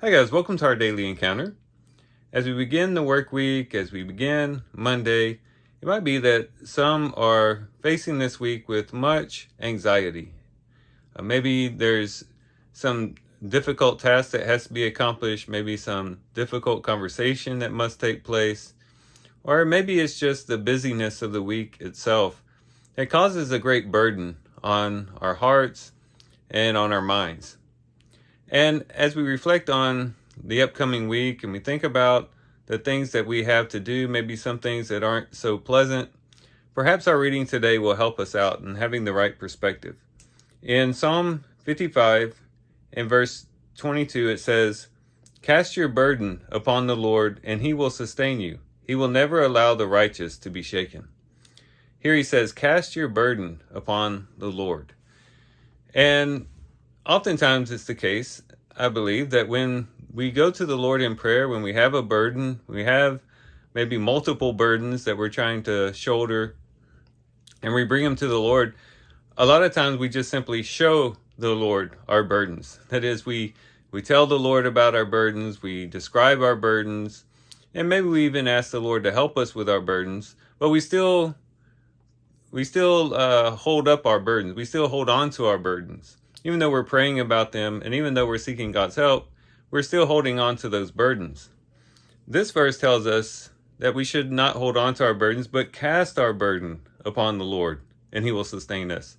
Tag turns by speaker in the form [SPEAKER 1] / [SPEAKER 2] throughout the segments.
[SPEAKER 1] Hi guys, welcome to our daily encounter. As we begin the work week, as we begin Monday, it might be that some are facing this week with much anxiety. Maybe there's some difficult task that has to be accomplished, maybe some difficult conversation that must take place, or maybe it's just the busyness of the week itself that causes a great burden on our hearts and on our minds. And as we reflect on the upcoming week and we think about the things that we have to do, maybe some things that aren't so pleasant, perhaps our reading today will help us out in having the right perspective. In Psalm 55 and verse 22, it says, "Cast your burden upon the Lord, and he will sustain you. He will never allow the righteous to be shaken." Here he says, cast your burden upon the Lord. And oftentimes it's the case, I believe, that when we go to the Lord in prayer, when we have a burden, we have maybe multiple burdens that we're trying to shoulder, and we bring them to the Lord, a lot of times we just simply show the Lord our burdens. That is, we tell the Lord about our burdens, we describe our burdens, and maybe we even ask the Lord to help us with our burdens, but we still hold up our burdens. We still hold on to our burdens. Even though we're praying about them, and even though we're seeking God's help, we're still holding on to those burdens. This verse tells us that we should not hold on to our burdens, but cast our burden upon the Lord, and he will sustain us.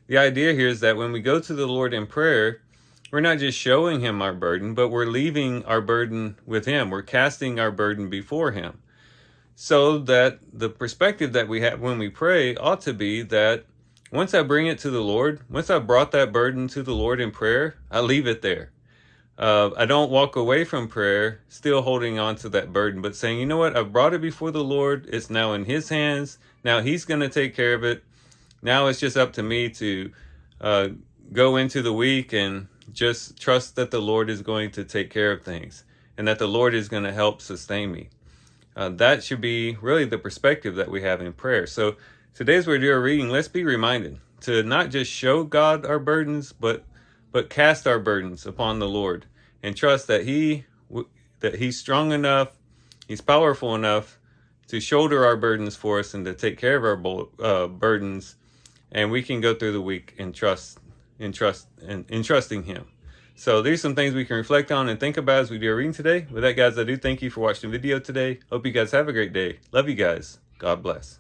[SPEAKER 1] The idea here is that when we go to the Lord in prayer, we're not just showing him our burden, but we're leaving our burden with him. We're casting our burden before him. So that the perspective that we have when we pray ought to be that once I bring it to the Lord, once I've brought that burden to the Lord in prayer, I leave it there. I don't walk away from prayer still holding on to that burden, but saying, you know what, I've brought it before the Lord. It's now in his hands. Now he's going to take care of it. Now it's just up to me to go into the week and just trust that the Lord is going to take care of things and that the Lord is going to help sustain me. That should be really the perspective that we have in prayer. So today as we do our reading, let's be reminded to not just show God our burdens, but cast our burdens upon the Lord and trust that he's strong enough, he's powerful enough to shoulder our burdens for us and to take care of our burdens, and we can go through the week in trusting him. So these are some things we can reflect on and think about as we do our reading today. With that, guys, I do thank you for watching the video today. Hope you guys have a great day. Love you guys. God bless.